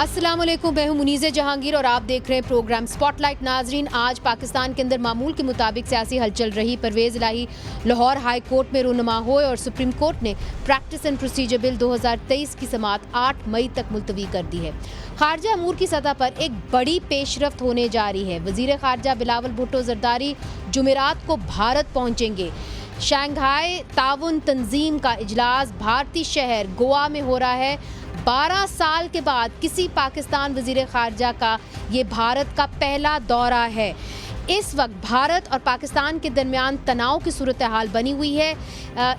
अस्सलाम वालेकुम, मैं हूं मुनीज़े जहांगीर और आप देख रहे हैं प्रोग्राम स्पॉटलाइट। नाजरीन, आज पाकिस्तान के अंदर मामूल के मुताबिक सियासी हलचल रही। परवेज़ इलाही लाहौर हाई कोर्ट में रूनुमा हुए और सुप्रीम कोर्ट ने प्रैक्टिस एंड प्रोसीजर बिल 2023 की समाअत 8 मई तक मुलतवी कर दी है। खारजा अमूर की सतह पर एक बड़ी पेशरफ्त होने जा रही है। वज़ीर खारजा बिलावल भुट्टो जरदारी जुमेरात को भारत पहुँचेंगे। शंघाई ताउन तंजीम का इजलास भारतीय शहर गोवा में हो रहा है। 12 साल के बाद किसी पाकिस्तान वज़ीर ख़ारजा का ये भारत का पहला दौरा है। इस वक्त भारत और पाकिस्तान के दरमियान तनाव की सूरत हाल बनी हुई है,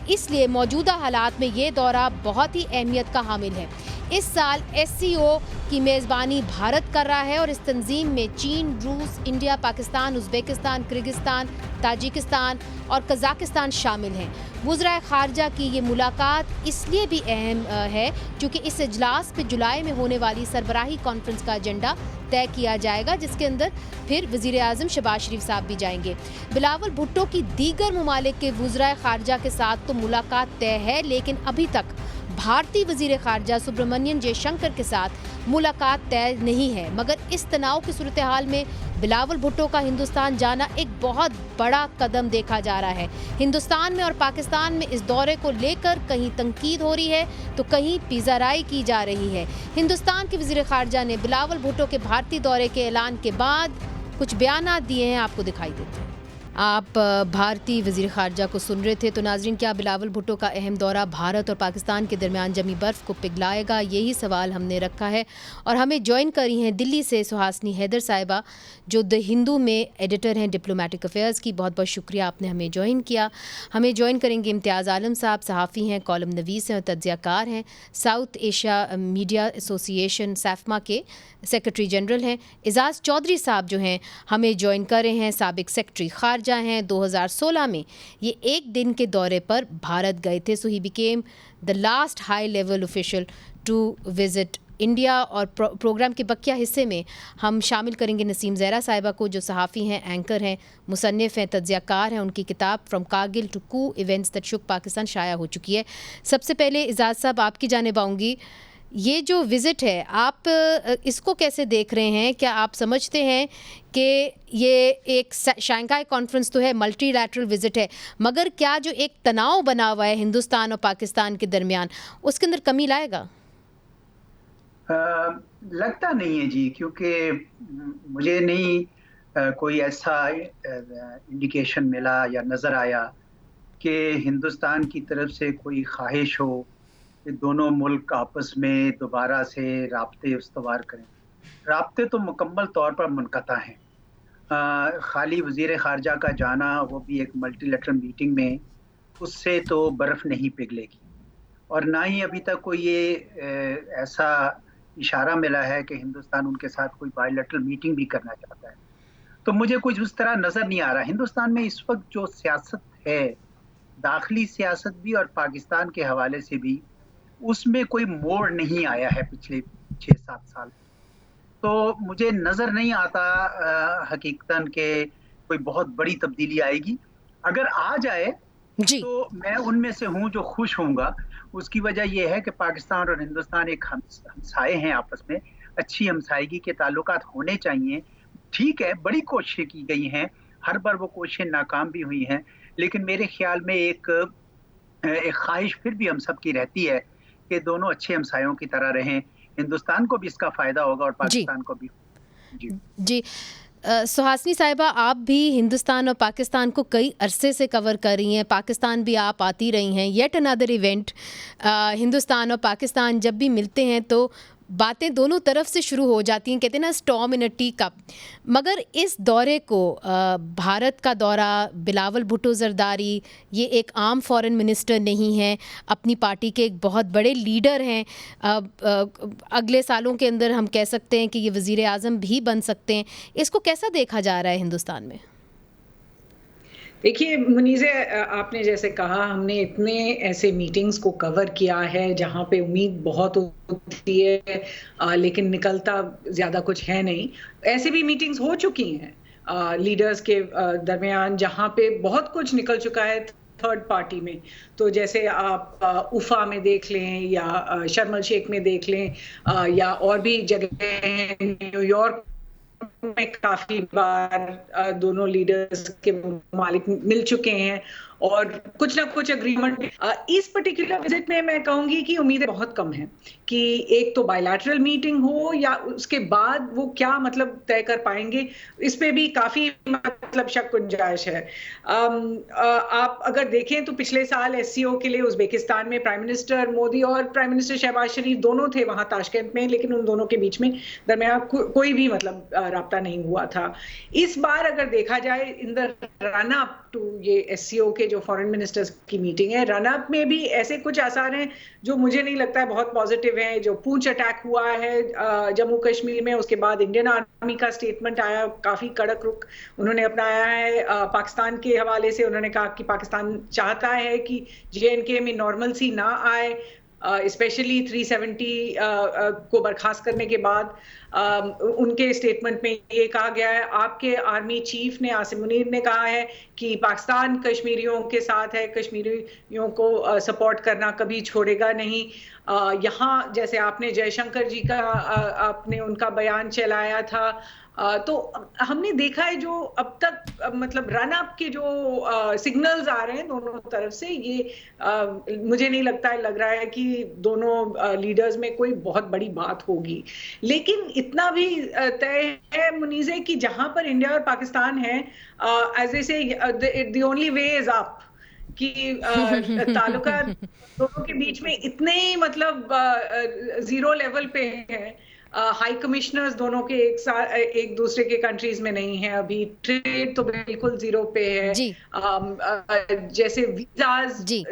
इसलिए मौजूदा हालात में ये दौरा बहुत ही अहमियत का हामिल है। इस साल SCO की मेज़बानी भारत कर रहा है और इस तंजीम में चीन, रूस, India, Pakistan, Uzbekistan, Kyrgyzstan, Tajikistan और कज़ाकिस्तान शामिल हैं। वज़राए ख़ारजा की ये मुलाकात इसलिए भी अहम है क्योंकि इस इजलास पे जुलाई में होने वाली सरबराही कॉन्फ्रेंस का एजेंडा तय किया जाएगा, जिसके अंदर फिर वज़ीर आज़म शहबाज शरीफ साहब भी जाएंगे। बिलावल भुट्टो की दीगर ममालिक के वज़राए ख़ारजा के साथ तो मुलाकात तय है, लेकिन अभी तक भारतीय वज़ीर ख़ारजा सुब्रमण्यम जयशंकर के साथ मुलाकात तय नहीं है। मगर इस तनाव की सूरत हाल में बिलावल भुट्टो का हिंदुस्तान जाना एक बहुत बड़ा कदम देखा जा रहा है। हिंदुस्तान में और पाकिस्तान में इस दौरे को लेकर कहीं तंकीद हो रही है तो कहीं पिज़ाराई की जा रही है। हिंदुस्तान के वज़ीर ख़ारजा ने बिलावल भुट्टो के भारतीय दौरे के ऐलान के बाद कुछ बयानात दिए हैं, आपको दिखाई देते हैं। आप भारतीय वज़ीर ख़ारजा को सुन रहे थे। तो नाज़रीन, क्या बिलावल भुट्टो का अहम दौरा भारत और पाकिस्तान के दरमियान जमी बर्फ़ को पिघलाएगा? यही सवाल हमने रखा है और हमें ज्वाइन करी हैं दिल्ली से सुहासनी हैदर साहिबा, जो द हिंदू में एडिटर हैं डिप्लोमेटिक अफेयर्स की। बहुत बहुत शुक्रिया, आपने हमें ज्वाइन किया। हमें ज्वाइन करेंगे इम्तियाज़ आलम साहब, सहाफ़ी हैं, कॉलम नवीस हैं और तज्ज़ियाकार हैं। साउथ एशिया मीडिया एसोसिएशन सैफमा के सेक्रेटरी जनरल हैं। एजाज़ चौधरी साहब जो हैं हमें ज्वाइन कर रहे हैं, साबिक सेक्रेटरी ख़ारजा हैं। 2016 में ये एक दिन के दौरे पर भारत गए थे। So he became the last high level official to visit India. और प्रोग्राम के बकिया हिस्से में हम शामिल करेंगे नसीम ज़हरा साहिबा को, जो सहाफ़ी हैं, एंकर हैं, मुसन्निफ़ हैं, तज्ज़ियाकार हैं। उनकी किताब from Kargil to coup events that shook Pakistan शाया हो चुकी है। सबसे पहले एजाज़ साहब, आपकी जानिब आऊँगी। ये जो विज़िट है, आप इसको कैसे देख रहे हैं? क्या आप समझते हैं कि ये एक शंघाई कॉन्फ्रेंस तो है, मल्टीलैटरल विज़िट है, मगर क्या जो एक तनाव बना हुआ है हिंदुस्तान और पाकिस्तान के दरमियान, उसके अंदर कमी लाएगा? लगता नहीं है जी, क्योंकि मुझे नहीं कोई ऐसा इंडिकेशन मिला या नज़र आया कि हिंदुस्तान की तरफ से कोई ख्वाहिश हो कि दोनों मुल्क आपस में दोबारा से राब्ते उस्तवार करें। राब्ते तो मुकम्मल तौर पर मुनक़ता हैं। खाली वज़ीर ख़ारजा का जाना, वो भी एक मल्टीलैटरल मीटिंग में, उससे तो बर्फ़ नहीं पिघलेगी। और ना ही अभी तक कोई ये ऐसा इशारा मिला है कि हिंदुस्तान उनके साथ कोई बायलैटरल मीटिंग भी करना चाहता है। तो मुझे कुछ उस तरह नज़र नहीं आ रहा। हिंदुस्तान में इस वक्त जो सियासत है, दाखिली सियासत भी और पाकिस्तान के हवाले से भी, उसमें कोई मोड़ नहीं आया है पिछले 6-7 साल। तो मुझे नज़र नहीं आता हकीकतन के कोई बहुत बड़ी तब्दीली आएगी। अगर आ जाए तो मैं उनमें से हूँ जो खुश होऊंगा। उसकी वजह यह है कि पाकिस्तान और हिंदुस्तान एक हमसाए हैं, आपस में अच्छी हमसायगी के ताल्लुकात होने चाहिए। ठीक है, बड़ी कोशिशें की गई हैं, हर बार वो कोशिशें नाकाम भी हुई हैं, लेकिन मेरे ख्याल में एक ख्वाहिश फिर भी हम सब की रहती है कि दोनों अच्छे हमसायों की तरह रहें। हिंदुस्तान को भी इसका फ़ायदा होगा और पाकिस्तान को भी। जी सुहासनी साहिबा, आप भी हिंदुस्तान और पाकिस्तान को कई अरसे से कवर कर रही हैं। पाकिस्तान भी आप आती रही हैं। येट अनदर इवेंट, हिंदुस्तान और पाकिस्तान जब भी मिलते हैं तो बातें दोनों तरफ से शुरू हो जाती हैं, कहते हैं ना स्टॉर्म इन अ टी कप। मगर इस दौरे को, भारत का दौरा, बिलावल भुट्टो जरदारी ये एक आम फॉरेन मिनिस्टर नहीं हैं, अपनी पार्टी के एक बहुत बड़े लीडर हैं। अगले सालों के अंदर हम कह सकते हैं कि ये वज़ीर आज़म भी बन सकते हैं। इसको कैसा देखा जा रहा है हिंदुस्तान में? देखिए मुनीज़े, आपने जैसे कहा, हमने इतने ऐसे मीटिंग्स को कवर किया है जहाँ पे उम्मीद बहुत होती है, लेकिन निकलता ज़्यादा कुछ है नहीं। ऐसे भी मीटिंग्स हो चुकी हैं लीडर्स के दरमियान, जहाँ पे बहुत कुछ निकल चुका है थर्ड पार्टी में। तो जैसे आप उफा में देख लें या शर्म अल शेख में देख लें या और भी जगह हैं, न्यूयॉर्क में काफी बार दोनों लीडर्स के मालिक मिल चुके हैं और कुछ ना कुछ अग्रीमेंट। इस पर्टिकुलर विजिट में मैं कहूंगी कि उम्मीदें बहुत कम हैं कि एक तो बायलैटरल मीटिंग हो या उसके बाद वो क्या मतलब तय कर पाएंगे, इस पे भी काफी मतलब शक गुंजाइश है। आप अगर देखें तो पिछले साल एससीओ के लिए उज्बेकिस्तान में प्राइम मिनिस्टर मोदी और प्राइम मिनिस्टर शहबाज शरीफ दोनों थे वहां ताशकंद में, लेकिन उन दोनों के बीच में दरमियान कोई भी मतलब राब्ता नहीं हुआ था। इस बार अगर देखा जाए in the run up to ये एससीओ के जो फॉरेन मिनिस्टर्स की मीटिंग है, रन अप में भी ऐसे कुछ आसार हैं जो मुझे नहीं लगता है बहुत पॉजिटिव हैं। जो पूंछ अटैक हुआ है जम्मू कश्मीर में, उसके बाद इंडियन आर्मी का स्टेटमेंट आया, काफी कड़क रुख उन्होंने अपनाया है। पाकिस्तान के हवाले से उन्होंने कहा कि पाकिस्तान चाहता है कि जेएनके में नॉर्मलसी ना आए, स्पेशली 370 को बर्खास्त करने के बाद। उनके स्टेटमेंट में ये कहा गया है, आपके आर्मी चीफ ने आसिम मुनीर ने कहा है कि पाकिस्तान कश्मीरियों के साथ है, कश्मीरियों को सपोर्ट करना कभी छोड़ेगा नहीं। यहाँ जैसे आपने जयशंकर जी का आपने उनका बयान चलाया था, तो हमने देखा है जो अब तक मतलब रन अप के जो सिग्नल्स आ रहे हैं दोनों तरफ से, ये मुझे नहीं लगता है, लग रहा है कि दोनों लीडर्स में कोई बहुत बड़ी बात होगी। लेकिन इतना भी तय है मुनीज़े कि जहां पर इंडिया और पाकिस्तान है, एज ए से the only way is up, कि ताल्लुका दोनों के बीच में इतने मतलब जीरो लेवल पे है। हाई कमिश्नर्स दोनों के एक दूसरे के कंट्रीज में नहीं है अभी, ट्रेड तो बिल्कुल जीरो पे है जी। जैसे वीजाज जी।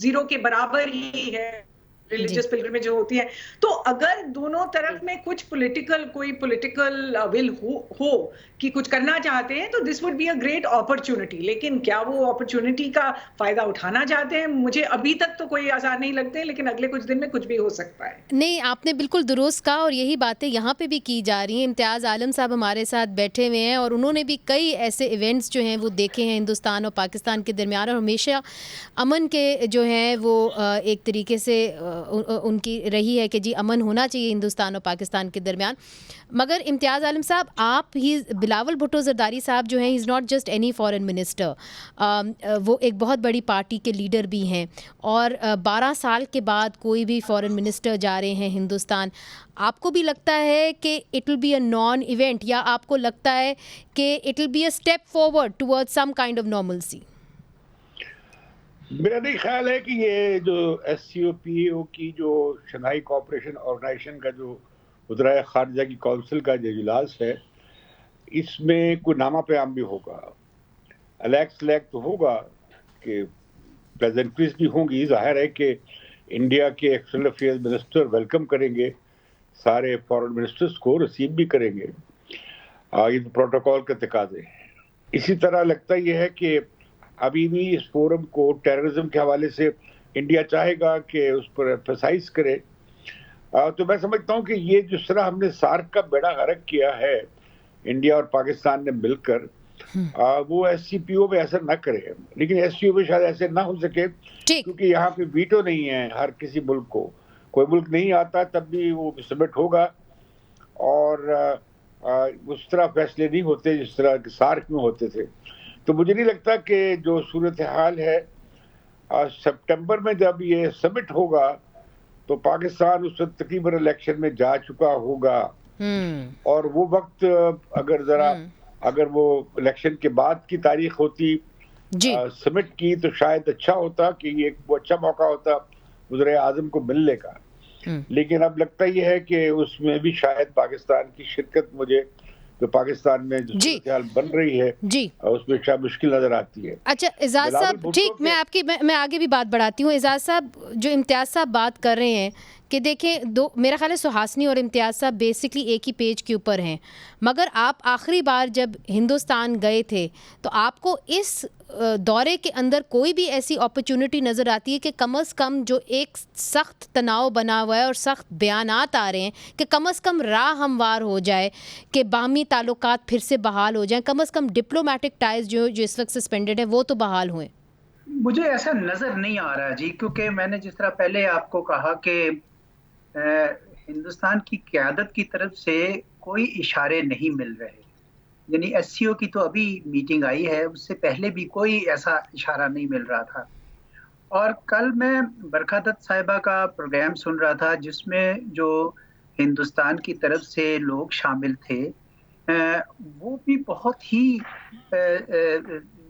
जीरो के बराबर ही है, रिलीजियस पिलग्रिमेज जो होती है। तो अगर दोनों तरफ में कुछ कोई पॉलिटिकल विल हो कि कुछ करना चाहते हैं, तो this would be a great opportunity. लेकिन क्या वो अपॉर्चुनिटी का फायदा उठाना चाहते हैं, मुझे अभी तक तो कोई आसार नहीं लगते, लेकिन अगले कुछ दिन में कुछ भी हो सकता है। नहीं, आपने बिल्कुल दुरुस्त कहा और यही बातें यहाँ पे भी की जा रही हैं। इम्तियाज़ आलम साहब हमारे साथ बैठे हुए हैं और उन्होंने भी कई ऐसे इवेंट्स जो हैं वो देखे हैं हिंदुस्तान और पाकिस्तान के दरमियान, और हमेशा अमन के जो हैं वो एक तरीके से उनकी रही है कि जी अमन होना चाहिए हिंदुस्तान और पाकिस्तान के दरमियान। मगर इम्तियाज़ आलम साहब, आप ही बिलावल भुट्टो ज़रदारी साहब जो हैं, he is not just any foreign minister, वो एक बहुत बड़ी पार्टी के लीडर भी हैं और 12 साल के बाद कोई भी फॉरेन मिनिस्टर जा रहे हैं हिंदुस्तान। आपको भी लगता है कि it will be a non event, या आपको लगता है कि it will be a step forward towards some kind of normalcy? मेरा नहीं ख्याल है कि ये जो SCOPAO की जो शंघाई कोऑपरेशन ऑर्गेनाइजेशन का जो वज़राए ख़ारिजा की काउंसिल का जो इजलास है, इसमें कोई नामा प्याम भी होगा, अलैग तो होगा कि प्लेजेंट्रीज भी होंगी। जाहिर है कि इंडिया के एक्सटर्नल अफेयर्स मिनिस्टर वेलकम करेंगे, सारे फॉरेन मिनिस्टर्स को रिसीव भी करेंगे, ये तो प्रोटोकॉल के तकाजे हैं। इसी तरह लगता यह है कि अभी भी इस फोरम को टेररिज्म के हवाले से इंडिया चाहेगा कि उस पर एम्फसाइज करे। तो मैं समझता हूँ कि ये जिस तरह हमने सार्क का बेड़ा गर्क किया है इंडिया और पाकिस्तान ने मिलकर, वो SCPO पे असर न करे। लेकिन SCO पे शायद ऐसे ना हो सके, क्योंकि यहाँ पे वीटो नहीं है हर किसी मुल्क को। कोई मुल्क नहीं आता तब भी वो समिट होगा और उस तरह फैसले नहीं होते जिस तरह सार्क में होते थे। तो मुझे नहीं लगता कि जो सूरत हाल है सितंबर में जब ये समिट होगा तो पाकिस्तान उस वक्त तकरीबन इलेक्शन में जा चुका होगा, और वो वक्त अगर वो इलेक्शन के बाद की तारीख होती समिट की, तो शायद अच्छा होता कि ये वो अच्छा मौका होता वज़ीर आज़म को मिलने का। लेकिन अब लगता ये है कि उसमें भी शायद पाकिस्तान की शिरकत, मुझे तो पाकिस्तान में जो सूरत-ए-हाल बन रही है उसमें शायद मुश्किल नजर आती है। अच्छा एजाज साहब, ठीक, मैं आगे भी बात बढ़ाती हूँ। एजाज साहब, जो इम्तियाज़ साहब बात कर रहे हैं कि देखें, मेरा ख्याल है सुहासनी और इम्तियाज़ साहब बेसिकली एक ही पेज के ऊपर हैं, मगर आप आखिरी बार जब हिंदुस्तान गए थे तो आपको इस दौरे के अंदर कोई भी ऐसी अपॉर्चुनिटी नज़र आती है कि कम से कम जो एक सख्त तनाव बना हुआ है और सख्त बयानात आ रहे हैं कि कम से कम राह हमवार हो जाए, कि बाहमी ताल्लुकात फिर से बहाल हो जाएं, कम से कम डिप्लोमेटिक टाइज जो इस वक्त सस्पेंडेड है वो तो बहाल हुए? मुझे ऐसा नजर नहीं आ रहा जी, क्योंकि मैंने जिस तरह पहले आपको कहा कि हिंदुस्तान की क़यादत की तरफ से कोई इशारे नहीं मिल रहे। यानी एससीओ की तो अभी मीटिंग आई है, उससे पहले भी कोई ऐसा इशारा नहीं मिल रहा था। और कल मैं बरखा दत्त साहिबा का प्रोग्राम सुन रहा था, जिसमें जो हिंदुस्तान की तरफ से लोग शामिल थे, वो भी बहुत ही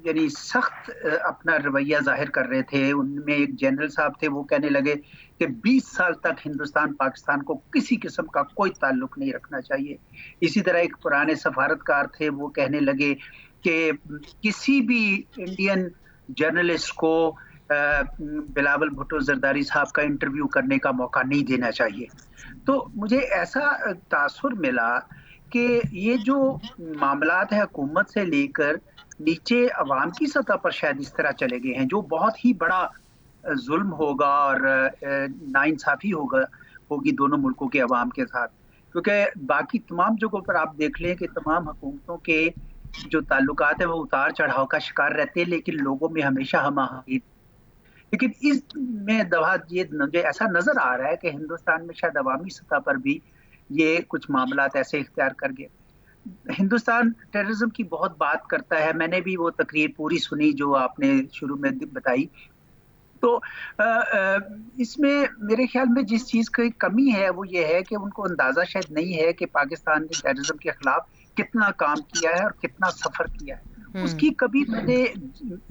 यानी सख्त अपना रवैया जाहिर कर रहे थे। उनमें एक जनरल साहब थे, वो कहने लगे कि 20 साल तक हिंदुस्तान पाकिस्तान को किसी किस्म का कोई ताल्लुक नहीं रखना चाहिए। इसी तरह एक पुराने सफारतकार थे, वो कहने लगे कि किसी भी इंडियन जर्नलिस्ट को बिलावल भुट्टो जरदारी साहब का इंटरव्यू करने का मौका नहीं देना चाहिए। तो मुझे ऐसा तासुर मिला कि ये जो मामलात है हुकूमत से लेकर नीचे अवाम की सतह पर शायद इस तरह चले गए हैं, जो बहुत ही बड़ा जुल्म होगा और नाइंसाफी होगी दोनों मुल्कों के अवाम के साथ। क्योंकि बाकी तमाम जगहों पर आप देख लें कि तमाम हुकूमतों के जो ताल्लुकात है वो उतार चढ़ाव का शिकार रहते हैं, लेकिन लोगों में हमेशा हम-आहंगी। लेकिन इसमें ये मुझे ऐसा नजर आ रहा है कि हिंदुस्तान में शायद अवामी सतह पर भी ये कुछ मामलात ऐसे इख्तियार कर गए। हिंदुस्तान टेररिज्म की बहुत बात करता है, मैंने भी वो तकरीर पूरी सुनी जो आपने शुरू में बताई। तो इसमें मेरे ख्याल में जिस चीज़ की कमी है वो ये है कि उनको अंदाज़ा शायद नहीं है कि पाकिस्तान ने टेररिज्म के खिलाफ कितना काम किया है और कितना सफ़र किया है। उसकी कभी मैंने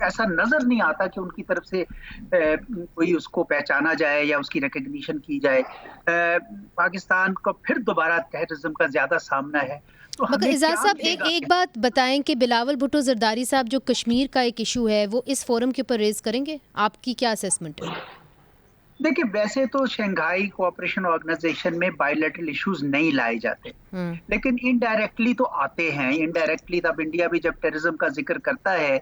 ऐसा नजर नहीं आता कि उनकी तरफ से कोई उसको पहचाना जाए या उसकी रिकग्निशन की जाए। पाकिस्तान को फिर दोबारा टेररिज्म का ज्यादा सामना है। तो मगर इजाज़ साहब एक बात बताएं कि बिलावल भुट्टो जरदारी साहब जो कश्मीर का एक इशू है वो इस फोरम के ऊपर रेज करेंगे, आपकी क्या असेसमेंट है? देखिए, वैसे तो शंघाई कोऑपरेशन ऑर्गेनाइजेशन में बायलैटरल इश्यूज नहीं लाए जाते, लेकिन इनडायरेक्टली तो आते हैं। इनडायरेक्टली तब इंडिया भी जब टेररिज्म का जिक्र करता है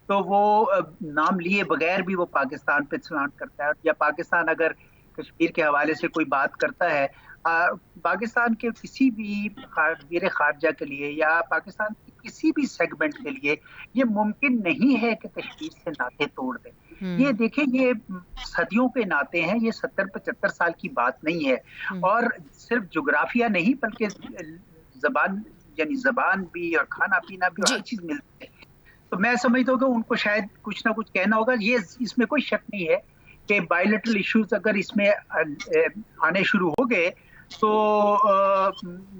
तो वो नाम लिए बगैर भी वो पाकिस्तान पे सलांट करता है, या पाकिस्तान अगर कश्मीर के हवाले से कोई बात करता है, पाकिस्तान के किसी भी वज़ीर ख़ारजा के लिए या पाकिस्तान के किसी भी सेगमेंट के लिए ये मुमकिन नहीं है कि कश्मीर से नाते तोड़ दें। ये देखिए, ये सदियों के नाते हैं, ये 70-75 साल की बात नहीं है। और सिर्फ जोग्राफिया नहीं बल्कि ज़बान, यानी ज़बान भी और खाना पीना भी हर चीज़ मिलती है। तो मैं समझता हूँ कि उनको शायद कुछ ना कुछ कहना होगा। ये इसमें कोई शक नहीं है कि बायलैटरल इश्यूज अगर इसमें आने शुरू हो गए तो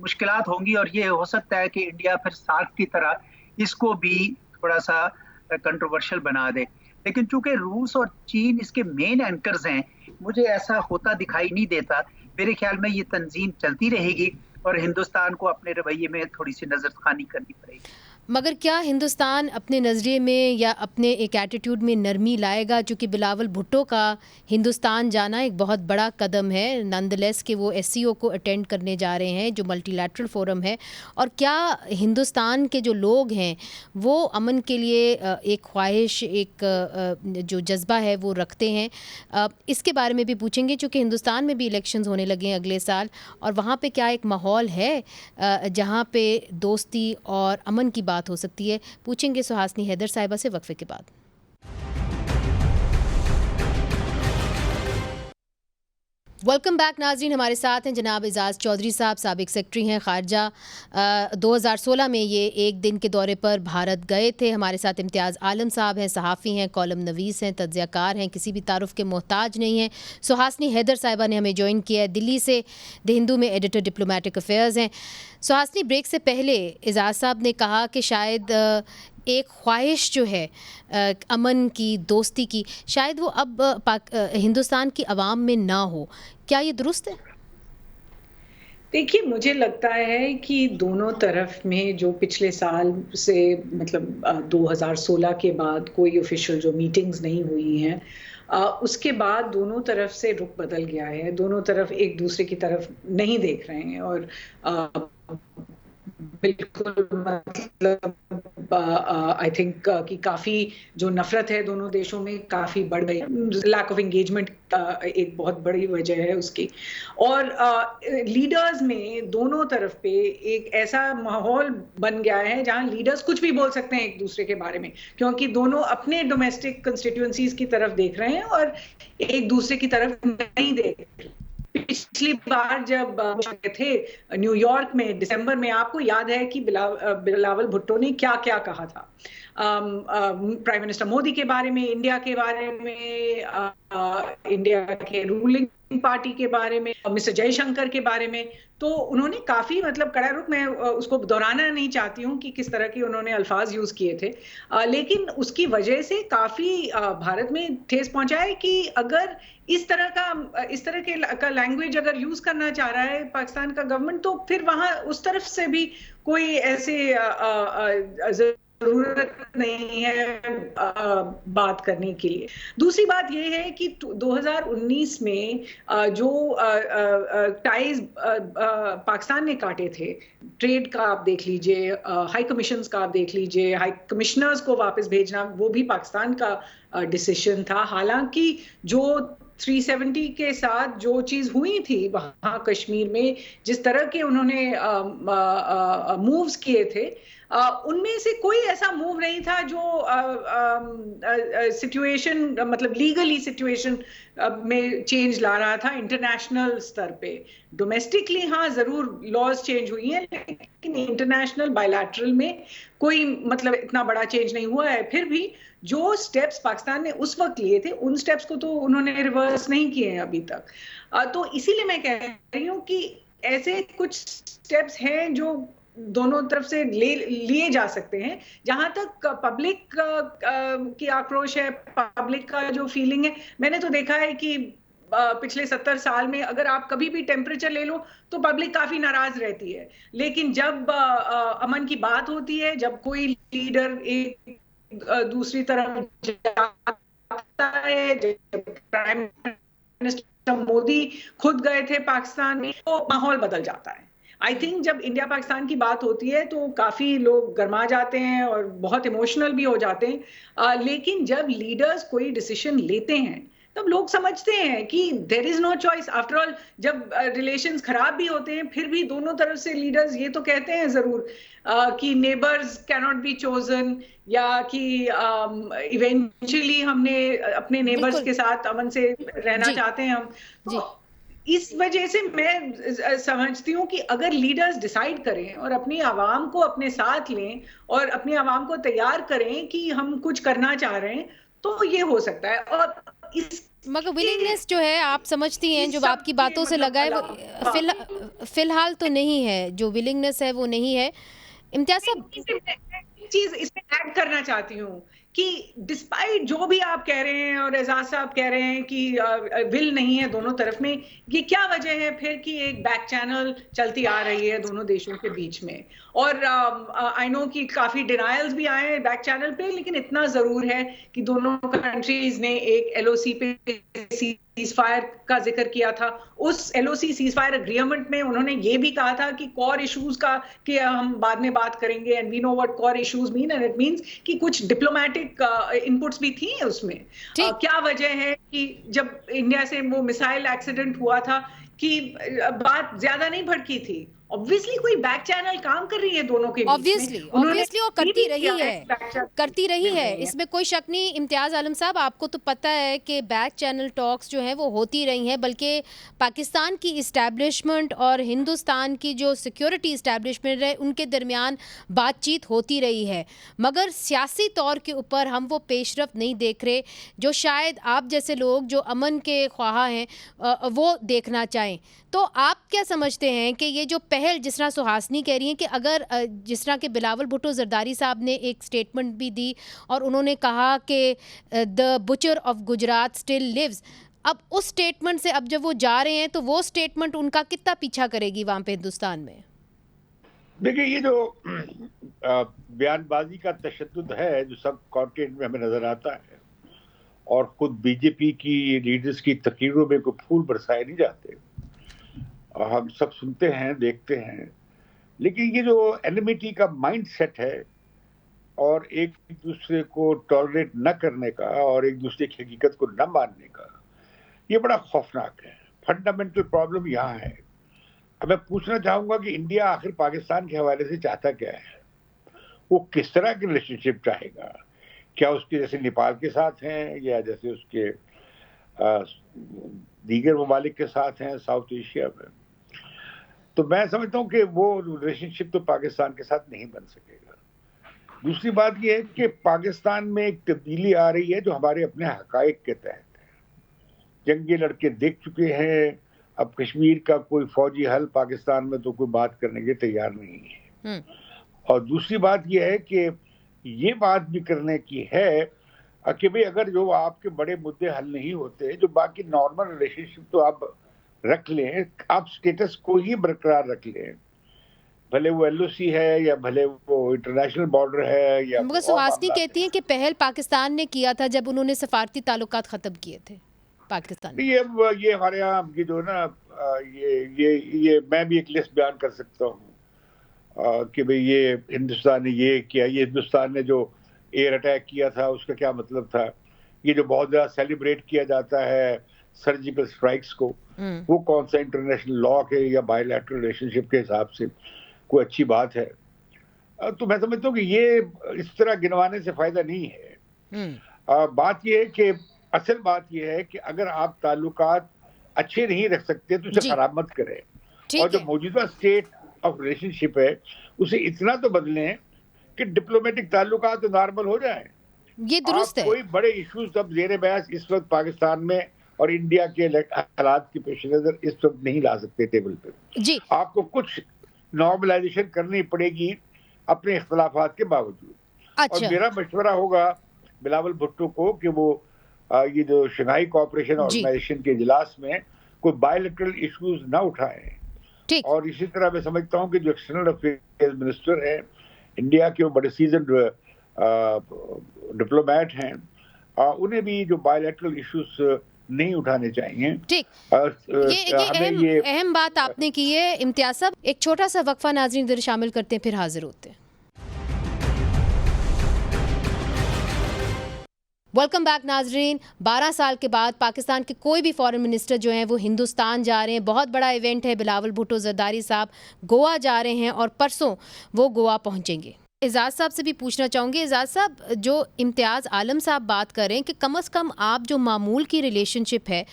मुश्किलात होंगी, और ये हो सकता है कि इंडिया फिर सार्क की तरह इसको भी थोड़ा सा कंट्रोवर्शियल बना दे। लेकिन चूंकि रूस और चीन इसके मेन एंकर्स हैं, मुझे ऐसा होता दिखाई नहीं देता। मेरे ख्याल में ये तंजीम चलती रहेगी और हिंदुस्तान को अपने रवैये में थोड़ी सी नजरखानी करनी पड़ेगी। मगर क्या हिंदुस्तान अपने नज़रिए में या अपने एक एटीट्यूड में नरमी लाएगा? चूँकि बिलावल भुट्टो का हिंदुस्तान जाना एक बहुत बड़ा कदम है, नंदलेस कि वो एससीओ को अटेंड करने जा रहे हैं जो मल्टीलैटरल फोरम है। और क्या हिंदुस्तान के जो लोग हैं वो अमन के लिए एक ख्वाहिश, एक जो जज्बा है वो रखते हैं? इसके बारे में भी पूछेंगे, चूँकि हिंदुस्तान में भी इलेक्शंस होने लगे हैं अगले साल, और वहाँ पर क्या एक माहौल है जहाँ पर दोस्ती और अमन की बात हो सकती है? पूछेंगे सुहासनी हैदर साहिबा से वक्फे के बाद। वेलकम बैक नाज़रीन, हमारे साथ हैं जनाब एजाज़ चौधरी साहब, साबिक सेक्रेटरी हैं ख़ारजा। 2016 में ये एक दिन के दौरे पर भारत गए थे। हमारे साथ इम्तियाज़ आलम साहब हैं, सहाफ़ी हैं, कॉलम नवीस हैं, तज्ज़ियाकार हैं, किसी भी तारुफ़ के मोहताज नहीं हैं। सुहासनी हैदर साहिबा ने हमें ज्वाइन किया है दिल्ली से, द हिंदू में एडिटर डिप्लोमेटिक अफेयर्स हैं। सुहासनी, ब्रेक से पहले एजाज़ साहब ने कहा कि शायद एक ख्वाहिश जो है अमन की, दोस्ती की, शायद वो अब हिंदुस्तान की आवाम में ना हो। क्या ये दुरुस्त है? देखिए, मुझे लगता है कि दोनों तरफ में जो पिछले साल से, मतलब 2016 के बाद कोई ऑफिशियल जो मीटिंग्स नहीं हुई हैं, उसके बाद दोनों तरफ से रुख बदल गया है। दोनों तरफ एक दूसरे की तरफ नहीं देख रहे हैं और बिल्कुल मतलब आई थिंक कि काफी जो नफरत है दोनों देशों में काफी बढ़ गई। लैक ऑफ एंगेजमेंट एक बहुत बड़ी वजह है उसकी। और लीडर्स में दोनों तरफ पे एक ऐसा माहौल बन गया है जहां लीडर्स कुछ भी बोल सकते हैं एक दूसरे के बारे में, क्योंकि दोनों अपने डोमेस्टिक कंस्टिट्यूएंसीज की तरफ देख रहे हैं और एक दूसरे की तरफ नहीं देख रहे। पिछली बार जब थे न्यूयॉर्क में दिसंबर में, आपको याद है कि बिलावल भुट्टो ने क्या क्या कहा था प्राइम मिनिस्टर मोदी के बारे में, इंडिया के बारे में, इंडिया के रूलिंग पार्टी के बारे में, मिस्टर जयशंकर के बारे में। तो उन्होंने काफी मतलब कड़ा रुख, मैं उसको दोहराना नहीं चाहती हूँ कि किस तरह के उन्होंने अल्फाज यूज किए थे, लेकिन उसकी वजह से काफी भारत में ठेस पहुंचा है कि अगर इस तरह का लैंग्वेज अगर यूज करना चाह रहा है पाकिस्तान का गवर्नमेंट, तो फिर वहां उस तरफ से भी कोई ऐसे जरूरत नहीं है बात करने के लिए। दूसरी बात यह है कि 2019 में जो टाइज पाकिस्तान ने काटे थे, ट्रेड का आप देख लीजिए, हाई कमीशंस का आप देख लीजिए, हाई कमिश्नर्स को वापस भेजना वो भी पाकिस्तान का डिसीजन था। हालांकि जो 370 के साथ जो चीज हुई थी वहां कश्मीर में, जिस तरह के उन्होंने मूव्स किए थे, उनमें से कोई ऐसा मूव नहीं था जो सिचुएशन मतलब लीगली सिचुएशन में चेंज ला रहा था इंटरनेशनल स्तर पे। डोमेस्टिकली हाँ जरूर लॉज चेंज हुई हैं, लेकिन इंटरनेशनल बायलैटरल में कोई मतलब इतना बड़ा चेंज नहीं हुआ है। फिर भी जो स्टेप्स पाकिस्तान ने उस वक्त लिए थे उन स्टेप्स को तो उन्होंने रिवर्स नहीं किए हैं अभी तक। तो इसीलिए मैं कह रही हूँ कि ऐसे कुछ स्टेप्स हैं जो दोनों तरफ से लिए जा सकते हैं। जहां तक पब्लिक की आक्रोश है, पब्लिक का जो फीलिंग है, मैंने तो देखा है कि पिछले 70 साल में अगर आप कभी भी टेम्परेचर ले लो तो पब्लिक काफी नाराज रहती है, लेकिन जब अमन की बात होती है, जब कोई लीडर एक दूसरी तरफ जाता है, जब प्राइम मिनिस्टर मोदी खुद गए थे पाकिस्तान में, तो माहौल बदल जाता है। आई थिंक जब इंडिया पाकिस्तान की बात होती है तो काफी लोग गर्मा जाते हैं और बहुत इमोशनल भी हो जाते हैं, लेकिन जब लीडर्स कोई डिसीजन लेते हैं तब लोग समझते हैं कि there is no choice. After all जब रिलेशंस खराब भी होते हैं फिर भी दोनों तरफ से लीडर्स ये तो कहते हैं जरूर कि neighbours can not be chosen, या कि इवेंचुअली हमने अपने नेबर्स के साथ अमन से रहना चाहते हैं हम। तो इस वजह से मैं समझती हूँ कि अगर लीडर्स डिसाइड करें और अपनी आवाम को अपने साथ लें और अपनी आवाम को तैयार करें कि हम कुछ करना चाह रहे हैं, तो ये हो सकता है। और मगर विलिंगनेस जो है आप समझती हैं, जो आपकी बातों से लगा है वो फिलहाल तो नहीं है, जो विलिंगनेस है वो नहीं है। इम्तियाज साहब, चीज इसमें ऐड करना चाहती हूँ कि डिस्पाइट जो भी आप कह रहे हैं और एजाज साहब कह रहे हैं कि विल नहीं है दोनों तरफ में, ये क्या वजह है फिर कि एक बैक चैनल चलती आ रही है दोनों देशों के बीच में। और आई नो कि काफी डिनायल्स भी आए हैं बैक चैनल पे, लेकिन इतना जरूर है कि दोनों कंट्रीज ने एक LOC पे सीजफायर का जिक्र किया था। उस LOC सीजफायर एग्रीमेंट में उन्होंने ये भी कहा था कि कोर इश्यूज का कि हम बाद में बात करेंगे, and we know what core issues mean, and it means कि कुछ डिप्लोमेटिक इनपुट्स भी थी उसमें। क्या वजह है कि जब इंडिया से वो मिसाइल एक्सीडेंट हुआ था कि बात ज्यादा नहीं भड़की थी। ऑब्वियसली कोई बैक चैनल काम कर रही है दोनों के बीच में, ऑब्वियसली और करती रही है, इसमें कोई शक नहीं। इम्तियाज आलम साहब, आपको तो पता है कि बैक चैनल टॉक्स जो हैं वो होती रही हैं, बल्कि पाकिस्तान की इस्टेब्लिशमेंट और हिंदुस्तान की जो सिक्योरिटी इस्टेब्लिशमेंट है उनके दरमियान बातचीत होती रही है, मगर सियासी तौर के ऊपर हम वो पेशरफ नहीं देख रहे जो शायद आप जैसे लोग जो अमन के ख्वाहा हैं वो देखना चाहें। तो आप क्या समझते हैं कि ये जो पहल, जिस तरह सुहासनी कह रही हैं कि अगर जिस तरह के बिलावल भुट्टो जरदारी साहब ने एक स्टेटमेंट भी दी और उन्होंने कहा कि the butcher of Gujarat still lives, अब उस स्टेटमेंट से अब जब वो जा रहे हैं तो वो स्टेटमेंट उनका कितना पीछा करेगी वहाँ पे हिंदुस्तान में? देखिए, ये जो बयानबाजी का तशद्दुद है जो सब कॉन्टेंट में हमें नजर आता है, और खुद बीजेपी की लीडर्स की तकरीरों में कोई फूल बरसाए नहीं जाते, हम सब सुनते हैं, देखते हैं, लेकिन ये जो एनिमिटी का माइंड सेट है और एक दूसरे को टॉलरेट न करने का और एक दूसरे की हकीकत को न मानने का, ये बड़ा खौफनाक है। फंडामेंटल प्रॉब्लम यहाँ है। अब मैं पूछना चाहूंगा कि इंडिया आखिर पाकिस्तान के हवाले से चाहता क्या है? वो किस तरह की रिलेशनशिप चाहेगा? क्या उसके जैसे नेपाल के साथ हैं या जैसे उसके दीगर ममालिक के साथ हैं साउथ एशिया में? तो मैं समझता हूँ कि वो रिलेशनशिप तो पाकिस्तान के साथ नहीं बन सकेगा। दूसरी बात यह है कि पाकिस्तान में एक तब्दीली आ रही है जो हमारे अपने हकायक के तहत है। जंगी लड़के देख चुके हैं, अब कश्मीर का कोई फौजी हल पाकिस्तान में तो कोई बात करने के तैयार नहीं है। और दूसरी बात यह है कि ये बात भी करने की है कि भाई अगर जो आपके बड़े मुद्दे हल नहीं होते, जो बाकी नॉर्मल रिलेशनशिप तो आप रख लें, आप स्टेटस को ही बरकरार रख लें, भले वो एलओसी है या भले वो इंटरनेशनल बॉर्डर है या मगर सुहासिनी कहती हैं कि पहल पाकिस्तान ने किया था जब उन्होंने सफारती ताल्लुकात खत्म किए थे पाकिस्तान। ये हमारे यहाँ की जो ना ये मैं भी एक लिस्ट बयान कर सकता हूँ कि भाई ये हिंदुस्तान ने ये किया, ये हिंदुस्तान ने जो एयर अटैक किया था उसका क्या मतलब था, ये जो बहुत ज्यादा सेलिब्रेट किया जाता है सर्जिकल स्ट्राइक्स को, वो कौन सा इंटरनेशनल लॉ के या बायलैटरल रिलेशनशिप के हिसाब से कोई अच्छी बात है? तो मैं समझता हूँ कि ये इस तरह गिनवाने से फायदा नहीं है। बात ये है कि असल बात ये है कि अगर आप ताल्लुकात अच्छे नहीं रख सकते तो उसे खराब मत करें, और जो मौजूदा स्टेट ऑफ रिलेशनशिप है उसे इतना तो बदलें कि डिप्लोमेटिक ताल्लुकात नॉर्मल हो जाए। ये दुरुस्त है। कोई बड़े इश्यूज अब ज़ेरे बहस इस वक्त पाकिस्तान में और इंडिया के हालात के पेश नजर इस वक्त नहीं ला सकते टेबल पे जी। आपको कुछ नॉर्मलाइजेशन करनी पड़ेगी अपने इख्तलाफात के बावजूद। और मेरा मशवरा होगा बिलावल भुट्टो को कि वो ये जो शंघाई कोऑपरेशन ऑर्गेनाइजेशन के इजलास में कोई बायलैटरल इश्यूज ना उठाएं। और इसी तरह मैं समझता हूँ कि जो एक्सटर्नल अफेयर्स मिनिस्टर हैं इंडिया के, वो बड़े सीजन डिप्लोमेट हैं, उन्हें भी जो बायलैटरल इश्यूज नहीं उठाने चाहिए। ठीक, ये अहम बात आपने की है इम्तियाज साहब। एक छोटा सा वक्फा नाज़रीन इधर शामिल करते हैं, फिर हाजिर होते हैं। वेलकम बैक नाजरीन। 12 साल के बाद पाकिस्तान के कोई भी फॉरेन मिनिस्टर जो हैं वो हिंदुस्तान जा रहे हैं। बहुत बड़ा इवेंट है। बिलावल भुट्टो ज़रदारी साहब गोवा जा रहे हैं और परसों वो गोवा पहुंचेंगे। एजाज़ साहब से भी पूछना चाहूँगी, एजाज़ साहब जो इम्तियाज़ आलम साहब बात कर रहे हैं कि कम से कम आप जो मामूल की रिलेशनशिप है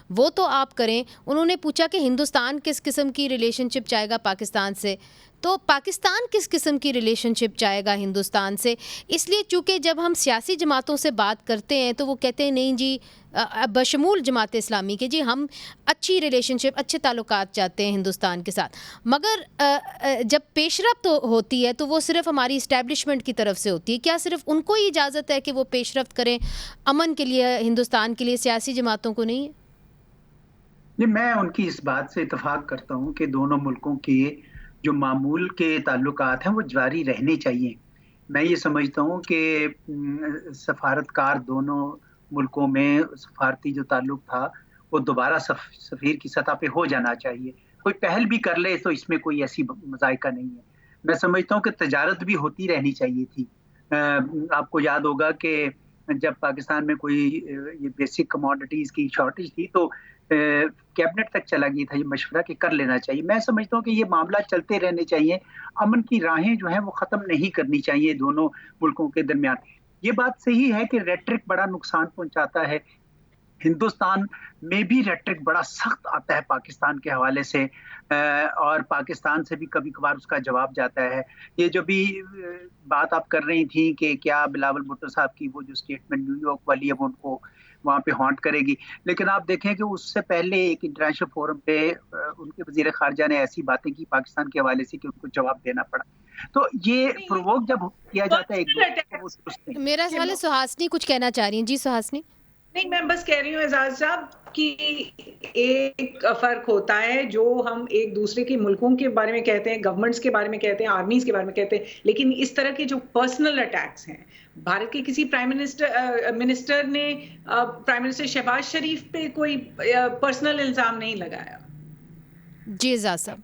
वो तो आप करें। उन्होंने पूछा कि हिंदुस्तान किस किस्म की रिलेशनशिप चाहेगा पाकिस्तान से, तो पाकिस्तान किस किस्म की रिलेशनशिप चाहेगा हिंदुस्तान से? इसलिए चूँकि जब हम सियासी जमातों से बात करते हैं तो वो कहते हैं नहीं जी, बशमूल जमात इस्लामी के जी हम अच्छी रिलेशनशिप, अच्छे ताल्लुकात चाहते हैं हिंदुस्तान के साथ। मगर जब पेशरफ्त होती है तो वो सिर्फ हमारी इस्टेब्लिशमेंट की तरफ से होती है। क्या सिर्फ उनको ही इजाज़त है कि वो पेशरफ्त करें अमन के लिए, हिंदुस्तान के लिए, सियासी जमातों को नहीं है? नहीं, मैं उनकी इस बात से इत्तेफाक करता हूँ कि दोनों मुल्कों के जो मामूल के ताल्लुकात हैं वो जारी रहने चाहिए। मैं ये समझता हूँ कि सफारतकार दोनों मुल्कों में सफारती जो ताल्लुक था वो दोबारा सफीर की सतह पे हो जाना चाहिए। कोई पहल भी कर ले तो इसमें कोई ऐसी मज़ाइका नहीं है। मैं समझता हूँ कि तजारत भी होती रहनी चाहिए थी। आपको याद होगा कि जब पाकिस्तान में कोई ये बेसिक कमोडिटीज़ की शॉर्टेज थी तो कैबिनेट तक चला गया था ये मशवरा कि कर लेना चाहिए। मैं समझता हूँ कि ये मामला चलते रहने चाहिए। अमन की राहें जो हैं वो ख़त्म नहीं करनी चाहिए दोनों मुल्कों के दरमियान। ये बात सही है कि रेटरिक बड़ा नुकसान पहुंचाता है। हिंदुस्तान में भी रेटरिक बड़ा सख्त आता है पाकिस्तान के हवाले से, और पाकिस्तान से भी कभी कभार उसका जवाब जाता है। ये जो भी बात आप कर रही थी कि क्या बिलावल भुट्टो साहब की वो जो स्टेटमेंट न्यूयॉर्क वाली है वो उनको वहाँ पे हॉन्ट करेगी, लेकिन आप देखें कि उससे पहले एक इंटरनेशनल फोरम पे उनके वजीर खारजा ने ऐसी बातें की पाकिस्तान के हवाले से कि उनको जवाब देना पड़ा। तो ये प्रोवोक जब किया जाता है। मेरा सवाल है, सुहासिनी कुछ कहना चाह रही हैं? जी सुहासिनी। नहीं, मैं बस कह रही हूँ एजाज साहब कि एक फर्क होता है जो हम एक दूसरे के मुल्कों के बारे में कहते हैं, गवर्नमेंट्स के बारे में कहते हैं, आर्मीज के बारे में कहते हैं, लेकिन इस तरह के जो पर्सनल अटैक्स हैं, भारत के किसी प्राइम मिनिस्टर ने प्राइम मिनिस्टर शहबाज शरीफ पे कोई पर्सनल इल्जाम नहीं लगाया। जी एजाज साहब।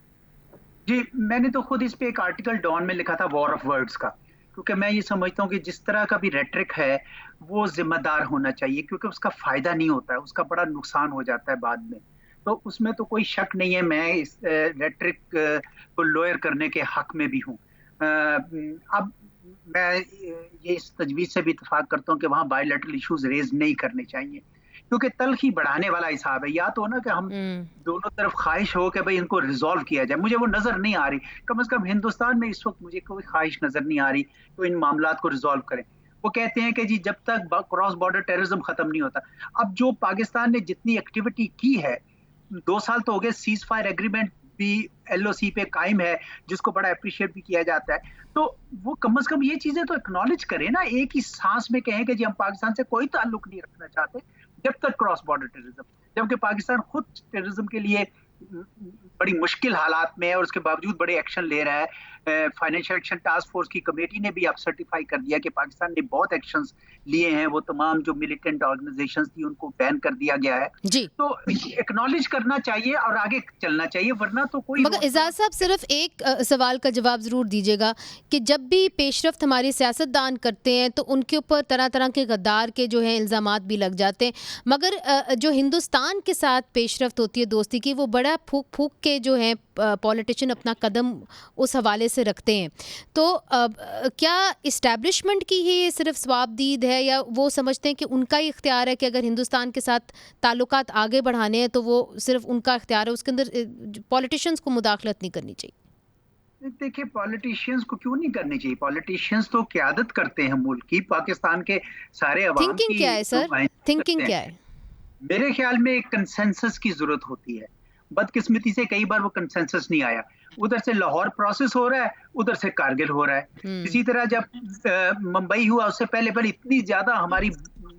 जी, मैंने तो खुद इस पे एक आर्टिकल डॉन में लिखा था वॉर ऑफ वर्ड्स का, क्योंकि मैं ये समझता हूँ कि जिस तरह का भी रेटरिक है वो जिम्मेदार होना चाहिए, क्योंकि उसका फायदा नहीं होता है, उसका बड़ा नुकसान हो जाता है बाद में। तो उसमें तो कोई शक नहीं है, मैं इस रेटरिक को लोअर करने के हक में भी हूँ। अब मैं ये इस तजवीज से भी इत्तेफाक करता हूँ कि वहाँ बायलैटरल इश्यूज रेज नहीं करने चाहिए, क्योंकि तल्खी बढ़ाने वाला हिसाब है। या तो ना कि हम दोनों तरफ ख्वाहिश हो कि भाई इनको रिजॉल्व किया जाए, मुझे वो नजर नहीं आ रही। कम से कम हिंदुस्तान में इस वक्त मुझे कोई ख्वाहिश नजर नहीं आ रही तो इन मामलात को रिजॉल्व करें। वो कहते हैं कि जी जब तक क्रॉस बॉर्डर टेररिज्म खत्म नहीं होता। अब जो पाकिस्तान ने जितनी एक्टिविटी की है, 2 साल तो हो गए, सीज फायर एग्रीमेंट भी LOC पे कायम है, जिसको बड़ा अप्रिशिएट भी किया जाता है। तो वो कम से कम ये चीजें तो एक्नॉलेज करें ना, एक ही सांस में कहें कि जी हम पाकिस्तान से कोई ताल्लुक नहीं रखना चाहते जब तक क्रॉस बॉर्डर टेररिज्म, जबकि पाकिस्तान खुद टेररिज्म के लिए बड़ी मुश्किल हालात में है और उसके बावजूद बड़े एक्शन ले रहा है। फाइनेंशियल एक्शन टास्क फोर्स की कमेटी ने भी अब सर्टिफाई कर दिया कि पाकिस्तान ने बहुत एक्शंस लिए हैं, वो तमाम जो मिलिटेंट ऑर्गेनाइजेशंस थी उनको बैन कर दिया गया है जी। तो एक्नॉलेज करना चाहिए और आगे चलना चाहिए, वरना तो कोई। मगर इजाज़ साहब सिर्फ एक सवाल का जवाब ज़रूर दीजिएगा कि जब भी पेशरफ्त हमारे सियासतदान करते हैं तो उनके ऊपर तरह तरह के गद्दार के जो है इल्ज़ामात भी लग जाते हैं, मगर जो हिंदुस्तान के साथ पेशरफ्त होती है दोस्ती की, वो बड़ा फूक फूक के जो है पॉलिटिशियन अपना कदम उस हवाले से रखते हैं। तो क्या इस्टेब्लिशमेंट की ही सिर्फ स्वाबदीद है, या वो समझते हैं कि उनका ही इख्तियार है कि अगर हिंदुस्तान के साथ ताल्लुकात आगे बढ़ाने हैं तो वो सिर्फ उनका इख्तियार है, उसके अंदर पॉलिटिशियंस को मुदाखलत नहीं करनी चाहिए? देखिए, पॉलिटिशियंस को क्यों नहीं करनी चाहिए? पॉलिटिशियंस तो क़यादत करते हैं मुल्क की, पाकिस्तान के सारे अवाम की। थिंकिंग क्या है सर? थिंकिंग क्या है? मेरे ख्याल में एक कंसेंसस की जरूरत होती है। बदकिस्मती से कई बार वो कंसेंसस नहीं आया। उधर से लाहौर प्रोसेस हो रहा है, उधर से कारगिल हो रहा है। इसी तरह जब मुंबई हुआ उससे पहले पर इतनी ज्यादा हमारी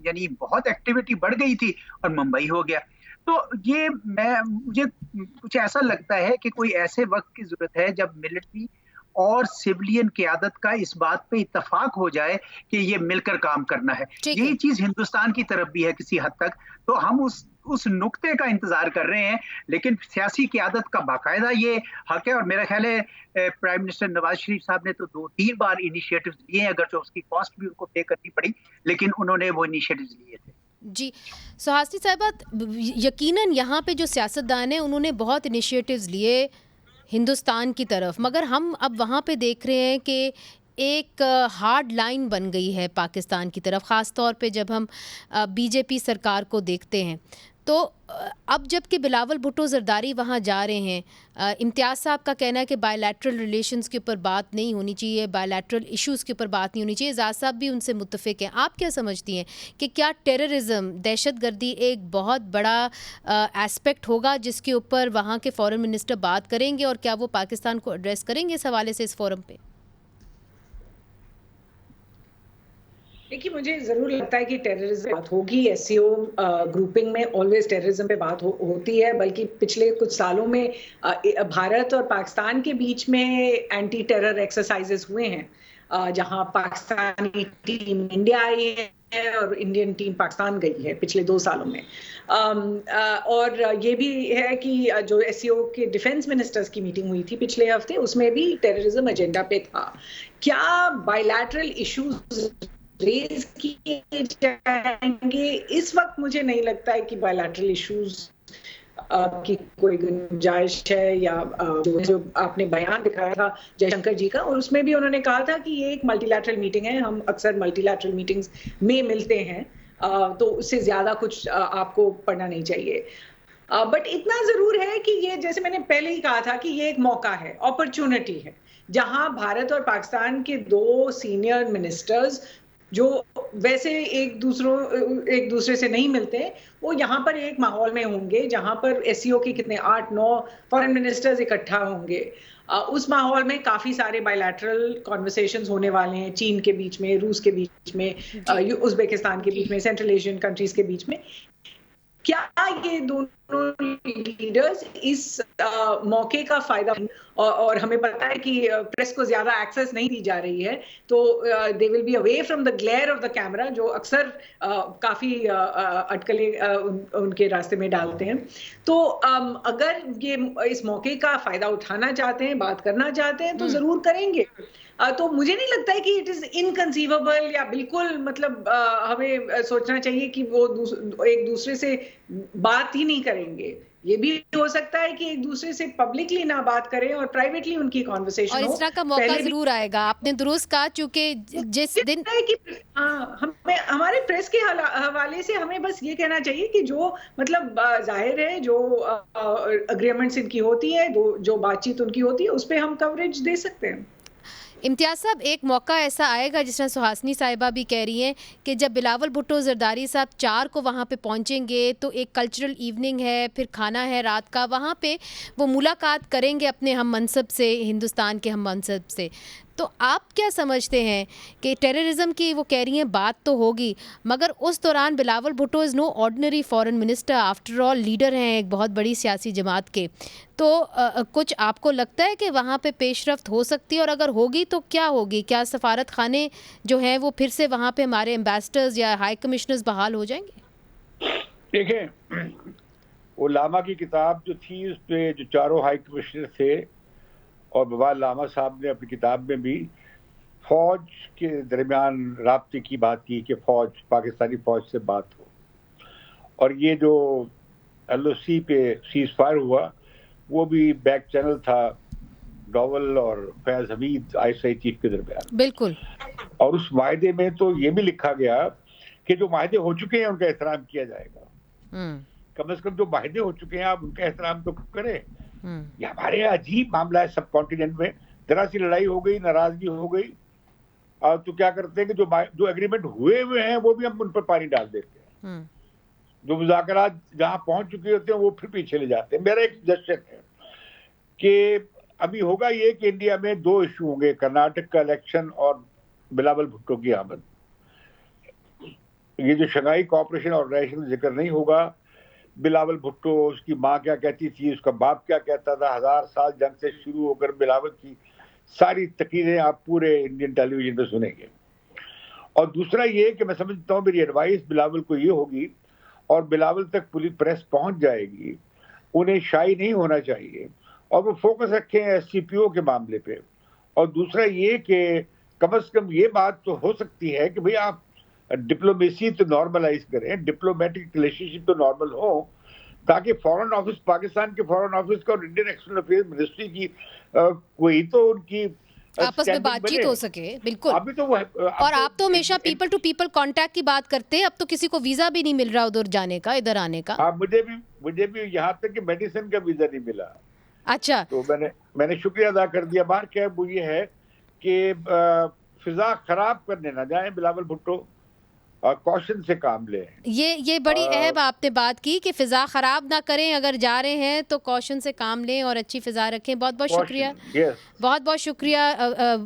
यानी बहुत एक्टिविटी बढ़ गई थी और मुंबई हो गया। तो ये मुझे कुछ ऐसा लगता है कि कोई ऐसे वक्त की जरूरत है जब मिलिट्री और सिविलियन क़यादत का इस बात पे इत्तफाक हो जाए कि ये मिलकर काम करना है। यही चीज हिंदुस्तान की तरफ भी है किसी हद तक। तो हम उस नुक्ते का इंतजार कर रहे हैं, लेकिन सियासी क़यादत का बाकायदा ये हक है। और मेरा ख्याल है प्राइम मिनिस्टर नवाज शरीफ साहब ने तो 2-3 बार इनिशिएटिव्स लिए हैं, अगर जो उसकी कॉस्ट भी उनको पे करनी पड़ी, लेकिन उन्होंने वो इनिशिएटिव्स लिए थे। जी सुहासिनी साहिबा, यकीनन यहाँ पे जो सियासतदान हैं उन्होंने बहुत इनिशिएटिव्स लिए हिंदुस्तान की तरफ, मगर हम अब वहाँ पे देख रहे हैं कि एक हार्ड लाइन बन गई है पाकिस्तान की तरफ, ख़ास तौर पे जब हम बीजेपी सरकार को देखते हैं। तो अब जबकि बिलावल भुट्टो जरदारी वहाँ जा रहे हैं, इम्तियाज़ साहब का कहना है कि बायलैटरल रिलेशंस के ऊपर बात नहीं होनी चाहिए, बायलैटरल इश्यूज़ के ऊपर बात नहीं होनी चाहिए। एजाज साहब भी उनसे मुत्तफ़िक हैं। आप क्या समझती हैं कि क्या टेररिज्म, दहशतगर्दी एक बहुत बड़ा एस्पेक्ट होगा जिसके ऊपर वहाँ के फॉरेन मिनिस्टर बात करेंगे, और क्या वो पाकिस्तान को एड्रेस करेंगे इस हवाले से इस फोरम पर? देखिए, मुझे ज़रूर लगता है कि टेररिज्म बात होगी। SCO ग्रुपिंग में ऑलवेज टेररिज्म पे बात होती है, बल्कि पिछले कुछ सालों में भारत और पाकिस्तान के बीच में एंटी टेरर एक्सरसाइजेस हुए हैं, जहां पाकिस्तानी टीम इंडिया आई है और इंडियन टीम पाकिस्तान गई है पिछले 2 सालों में। और ये भी है कि जो SCO के डिफेंस मिनिस्टर्स की मीटिंग हुई थी पिछले हफ्ते, उसमें भी टेररिज्म एजेंडा पे था। क्या बायलैटरल इश्यूज रेज किए जाएंगे? इस वक्त मुझे नहीं लगता है कि बायलैटरल इश्यूज की कोई गुंजाइश है, या जो आपने बयान दिखाया था जयशंकर जी का, और उसमें भी उन्होंने कहा था कि ये एक मल्टीलैटरल मीटिंग है, हम अक्सर मल्टीलैटरल मीटिंग्स में मिलते हैं, तो उससे ज्यादा कुछ आपको पढ़ना नहीं चाहिए। बट इतना जरूर है कि ये, जैसे मैंने पहले ही कहा था, कि ये एक मौका है, अपॉर्चुनिटी है, जहां भारत और पाकिस्तान के 2 सीनियर मिनिस्टर्स जो वैसे एक दूसरे से नहीं मिलते, वो यहाँ पर एक माहौल में होंगे जहाँ पर SCO के कितने 8-9 फॉरेन मिनिस्टर्स इकट्ठा होंगे। उस माहौल में काफ़ी सारे बायलैटरल कॉन्वर्सेशंस होने वाले हैं, चीन के बीच में, रूस के बीच में, उज़्बेकिस्तान के बीच में, सेंट्रल एशियन कंट्रीज के बीच में। क्या ये दोनों लीडर्स इस मौके का फायदा, और हमें पता है कि प्रेस को ज्यादा एक्सेस नहीं दी जा रही है, तो they will be away from the glare of the camera, जो अक्सर काफी अटकलें उनके रास्ते में डालते हैं। तो अगर ये इस मौके का फायदा उठाना चाहते हैं, बात करना चाहते हैं, तो जरूर करेंगे। तो मुझे नहीं लगता है कि इट इज इनकंसीवेबल या बिल्कुल मतलब हमें सोचना चाहिए कि वो एक दूसरे से बात ही नहीं करेंगे। ये भी हो सकता है कि एक दूसरे से पब्लिकली ना बात करें और प्राइवेटली उनकी कॉन्वर्सेशन और हो। इस तरह का मौका जरूर आएगा, आपने दुरुस्त कहा, चूंकि जिस दिन है कि हमें हमारे प्रेस के हवाले से हमें बस ये कहना चाहिए कि जो मतलब जाहिर है जो अग्रीमेंट्स इनकी होती है, जो बातचीत उनकी होती है, उस पर हम कवरेज दे सकते हैं। इम्तियाज साहब, एक मौका ऐसा आएगा जिस तरह सुहासनी साहिबा भी कह रही हैं कि जब बिलावल भुट्टो जरदारी साहब 4 को वहाँ पे पहुँचेंगे तो एक कल्चरल इवनिंग है, फिर खाना है रात का, वहाँ पे वो मुलाकात करेंगे अपने हम मनसब से, हिंदुस्तान के हम मनसब से। तो आप क्या समझते हैं कि टेररिज्म की वो कह रही हैं बात तो होगी, मगर उस दौरान Bilawal Bhutto is no ordinary foreign minister, after all leader हैं एक बहुत बड़ी सियासी जमात के। तो कुछ आपको लगता है कि वहाँ पे पेशरफ्त हो सकती है, और अगर होगी तो क्या होगी? क्या सफारत खाने जो हैं वो फिर से वहाँ पे हमारे एम्बेसडर्स या हाई कमिश्नर्स बहाल हो जाएंगे? देखें, वो लामा की किताब जो थी उस पे जो चारों हाई कमिश्नर थे, और बवाल लामा साहब ने अपनी किताब में भी फौज के दरमियान राब्ते की बात की कि फौज, पाकिस्तानी फौज से बात हो। और ये जो LOC पे सीज फायर हुआ वो भी बैक चैनल था डोवल और फैज हमीद ISI चीफ के दरमियान। बिल्कुल। और उस मायदे में तो ये भी लिखा गया कि जो मायदे हो चुके हैं उनका एहतराम किया जाएगा। कम से कम जो मायदे हो चुके हैं आप उनका एहतराम तो करें। ये हमारे अजीब मामला है सब कॉन्टिनेंट में। जरा सी लड़ाई हो गई, नाराजगी हो गई, तो क्या करते हैं कि जो एग्रीमेंट हुए हैं वो भी हम उन पर पानी डाल देते हैं। जो मुज़ाकरात जहां पहुंच चुके होते हैं वो फिर पीछे ले जाते हैं। मेरा एक सजेशन है कि अभी होगा ये कि इंडिया में 2 इशू होंगे, कर्नाटक का इलेक्शन और बिलावल भुट्टो की आमद। ये जो शंघाई कोऑपरेशन ऑर्गेनाइजेशन जिक्र नहीं होगा, बिलावल भुट्टो, उसकी माँ क्या कहती थी, उसका बाप क्या कहता था, 1000 साल जंग से शुरू होकर बिलावल की सारी तकरीरें आप पूरे इंडियन टेलीविजन पे सुनेंगे। और दूसरा ये कि मैं समझता हूँ, मेरी एडवाइस बिलावल को ये होगी, और बिलावल तक पूरी प्रेस पहुंच जाएगी, उन्हें शाई नहीं होना चाहिए और वो फोकस रखें SCPO के मामले पे। और दूसरा ये कि कम से कम ये बात तो हो सकती है कि भाई आप डिप्लोमेसी तो नॉर्मलाइज करें, डिप्लोमेटिक रिलेशनशिप तो नॉर्मल हो, ताकि फॉरेन ऑफिस, पाकिस्तान के फॉरेन ऑफिस का और इंडियन एक्सटर्नल अफेयर्स मिनिस्ट्री की कोई तो उनकी आपस में बातचीत हो सके। बिल्कुल। अभी तो वो और आप तो हमेशा पीपल टू पीपल कांटेक्ट की बात करते हैं, अब तो किसी को वीजा भी नहीं मिल रहा उधर जाने का, इधर आने का। हाँ, मुझे भी यहाँ तक कि मेडिसिन का वीजा नहीं मिला। अच्छा। तो मैंने शुक्रिया अदा कर दिया। बात क्या है वो ये है कि फिजा खराब करने ना जाए बिलावल भुट्टो, और कॉशन से काम लें। ये बड़ी अहम आपने बात की कि फिजा खराब ना करें, अगर जा रहे हैं तो कॉशन से काम लें और अच्छी फिजा रखें। बहुत बहुत शुक्रिया। बहुत बहुत शुक्रिया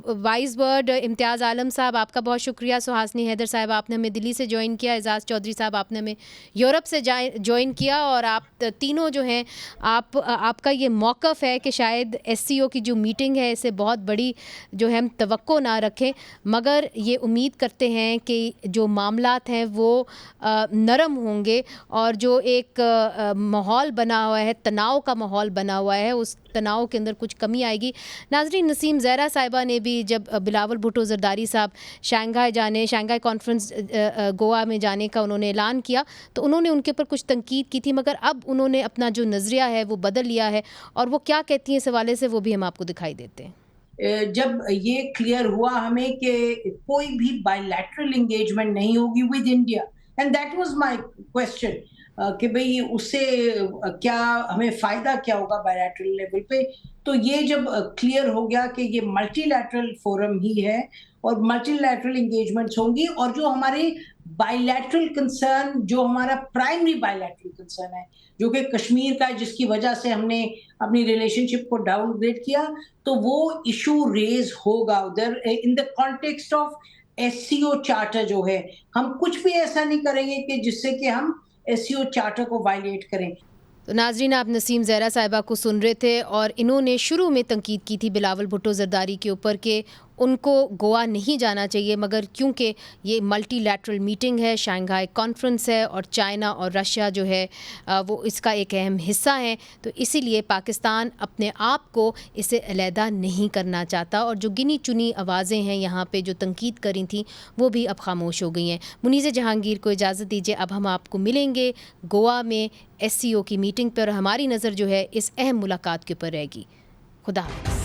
वाइस वर्ड इम्तियाज़ आलम साहब, आपका बहुत शुक्रिया। सुहासनी हैदर साहब, आपने हमें दिल्ली से ज्वाइन किया। एजाज़ चौधरी साहब, आपने हमें यूरोप से ज्वाइन किया। और आप तीनों जो हैं, आपका ये मौक़िफ़ है कि शायद SCO की जो मीटिंग है इससे बहुत बड़ी जो है हम तवक्को ना रखें, मगर ये उम्मीद करते हैं कि जो मामला हैं वो नरम होंगे, और जो एक माहौल बना हुआ है, तनाव का माहौल बना हुआ है, उस तनाव के अंदर कुछ कमी आएगी। नाज़रीन, नसीम ज़हरा साहिबा ने भी जब बिलावल भुट्टो जरदारी साहब शंघाई कॉन्फ्रेंस गोवा में जाने का उन्होंने ऐलान किया, तो उन्होंने उनके ऊपर कुछ तनकीद की थी, मगर अब उन्होंने अपना जो नज़रिया है वो बदल लिया है, और वो क्या कहती हैं इस हवाले से वो भी हम आपको दिखाई देते हैं। जब ये क्लियर हुआ हमें कि कोई भी बायलैटरल एंगेजमेंट नहीं होगी with India, and that was my question कि भाई उससे क्या हमें फायदा क्या होगा बायलैटरल लेवल पे। तो ये जब क्लियर हो गया कि ये मल्टीलैटरल फोरम ही है और मल्टीलैटरल एंगेजमेंट्स होंगी, और जो हमारे बायलैटरल कंसर्न, जो हमारा प्राइमरी बायलैटरल कंसर्न है जो कि कश्मीर का है, जिसकी वजह से हमने अपनी रिलेशनशिप को डाउनग्रेड किया, तो वो इशू रेज होगा उधर in the context of SCO charter जो है। हम कुछ भी ऐसा नहीं करेंगे कि जिससे कि हम SCO चार्टर को वायलेट करें। तो नाज़रीन, आप नसीम ज़हरा साहिबा को सुन रहे थे, और इन्होंने शुरू में तंकीद की थी बिलावल भुट्टो जरदारी के ऊपर कि उनको गोवा नहीं जाना चाहिए, मगर क्योंकि ये मल्टीलैटरल मीटिंग है, शंघाई कॉन्फ्रेंस है और चाइना और रशिया जो है वो इसका एक अहम हिस्सा है, तो इसीलिए पाकिस्तान अपने आप को इससे अलहदा नहीं करना चाहता और जो गिनी चुनी आवाज़ें हैं यहाँ पे जो तनकीद करी थी वो भी अब खामोश हो गई हैं। मुनीज़ जहांगीर को इजाज़त दीजिए, अब हम आपको मिलेंगे गोवा में SCO की मीटिंग पर। हमारी नज़र जो है इस अहम मुलाकात के ऊपर रहेगी। खुदा हाफ़िज़।